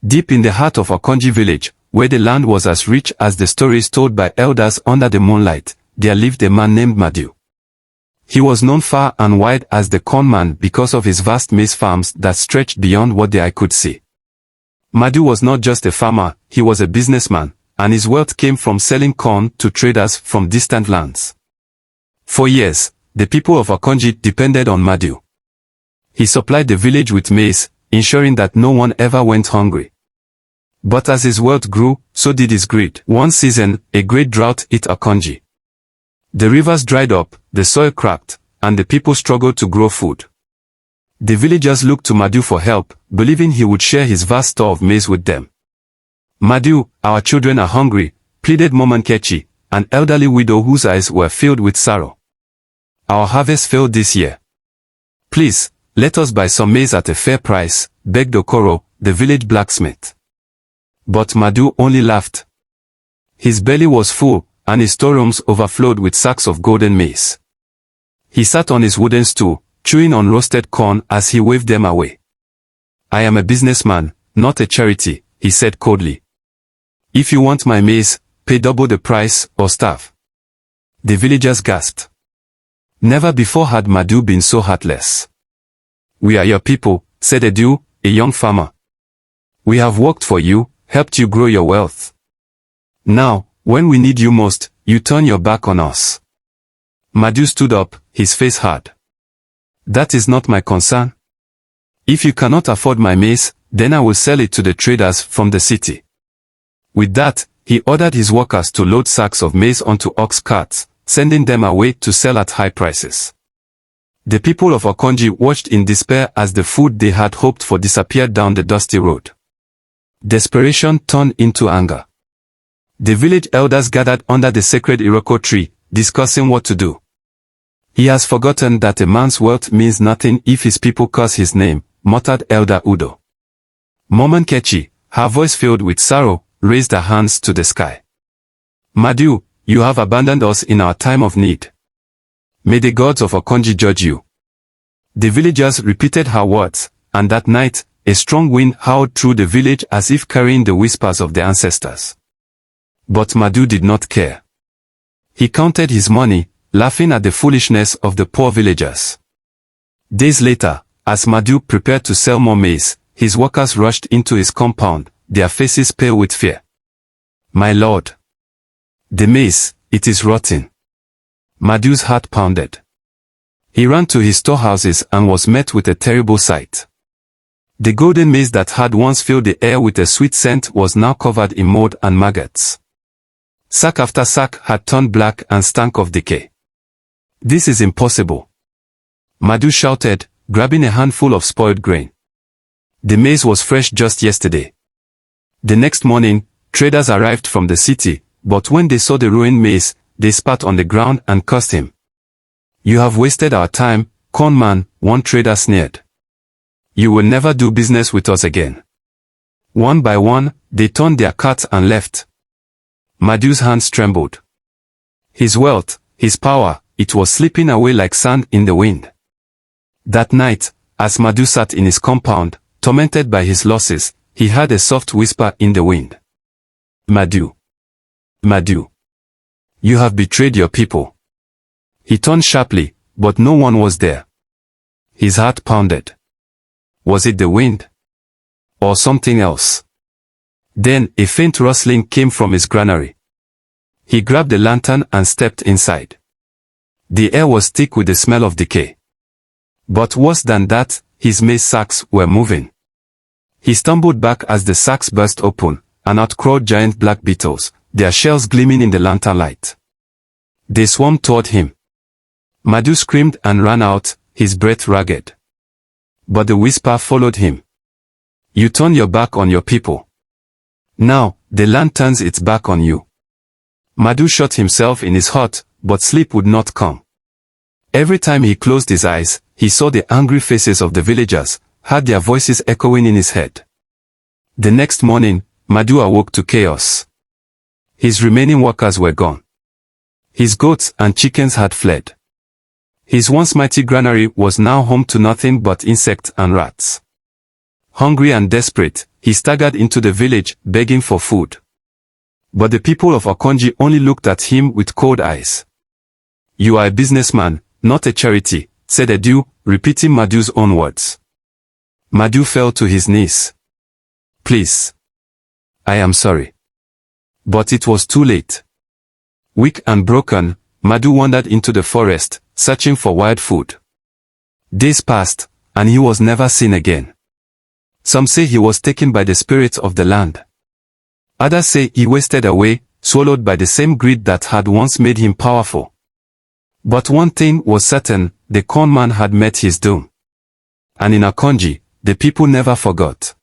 Deep in the heart of Okonji village, where the land was as rich as the stories told by elders under the moonlight, there lived a man named Madu. He was known far and wide as the corn man because of his vast maize farms that stretched beyond what the eye could see. Madu was not just a farmer, he was a businessman, and his wealth came from selling corn to traders from distant lands. For years, the people of Okonji depended on Madu. He supplied the village with maize, ensuring that no one ever went hungry. But as his wealth grew, so did his greed. One season, a great drought hit Okonji. The rivers dried up, the soil cracked, and the people struggled to grow food. The villagers looked to Madu for help, believing he would share his vast store of maize with them. "Madu, our children are hungry," pleaded Chaii, an elderly widow whose eyes were filled with sorrow. "Our harvest failed this year. Please, let us buy some maize at a fair price," begged Okoro, the village blacksmith. But Madu only laughed. His belly was full, and his storerooms overflowed with sacks of golden maize. He sat on his wooden stool, chewing on roasted corn as he waved them away. "I am a businessman, not a charity," he said coldly. "If you want my maize, pay double the price or starve." The villagers gasped. Never before had Madu been so heartless. "We are your people," said Edu, a young farmer. "We have worked for you, helped you grow your wealth. Now, when we need you most, you turn your back on us." Madu stood up, his face hard. "That is not my concern. If you cannot afford my maize, then I will sell it to the traders from the city." With that, he ordered his workers to load sacks of maize onto ox carts, sending them away to sell at high prices. The people of Okonji watched in despair as the food they had hoped for disappeared down the dusty road. Desperation turned into anger. The village elders gathered under the sacred Iroko tree, discussing what to do. "He has forgotten that a man's wealth means nothing if his people curse his name," muttered Elder Udo. Chaii, her voice filled with sorrow, raised her hands to the sky. "Madu, you have abandoned us in our time of need. May the gods of Okonji judge you." The villagers repeated her words, and that night, a strong wind howled through the village as if carrying the whispers of the ancestors. But Madu did not care. He counted his money, laughing at the foolishness of the poor villagers. Days later, as Madu prepared to sell more maize, his workers rushed into his compound, their faces pale with fear. "My lord! The maize, it is rotten." Madu's heart pounded. He ran to his storehouses and was met with a terrible sight. The golden maize that had once filled the air with a sweet scent was now covered in mold and maggots. Sack after sack had turned black and stank of decay. "This is impossible," Madu shouted, grabbing a handful of spoiled grain. The maize was fresh just yesterday. The next morning, traders arrived from the city, but when they saw the ruined maize, they spat on the ground and cursed him. "You have wasted our time, corn man," one trader sneered. "You will never do business with us again." One by one, they turned their carts and left. Madu's hands trembled. His wealth, his power, it was slipping away like sand in the wind. That night, as Madu sat in his compound, tormented by his losses, he heard a soft whisper in the wind. "Madu. Madu. You have betrayed your people." He turned sharply, but no one was there. His heart pounded. Was it the wind? Or something else? Then a faint rustling came from his granary. He grabbed a lantern and stepped inside. The air was thick with the smell of decay. But worse than that, his maize sacks were moving. He stumbled back as the sacks burst open, and out crawled giant black beetles, their shells gleaming in the lantern light. They swarmed toward him. Madu screamed and ran out, his breath ragged. But the whisper followed him. "You turn your back on your people. Now, the land turns its back on you." Madu shut himself in his hut, but sleep would not come. Every time he closed his eyes, he saw the angry faces of the villagers, heard their voices echoing in his head. The next morning, Madu awoke to chaos. His remaining workers were gone. His goats and chickens had fled. His once mighty granary was now home to nothing but insects and rats. Hungry and desperate, he staggered into the village, begging for food. But the people of Okonji only looked at him with cold eyes. "You are a businessman, not a charity," said Edu, repeating Madu's own words. Madu fell to his knees. "Please. I am sorry." But it was too late. Weak and broken, Madu wandered into the forest, searching for wild food. Days passed, and he was never seen again. Some say he was taken by the spirits of the land. Others say he wasted away, swallowed by the same greed that had once made him powerful. But one thing was certain, the corn man had met his doom. And in Okonji, the people never forgot.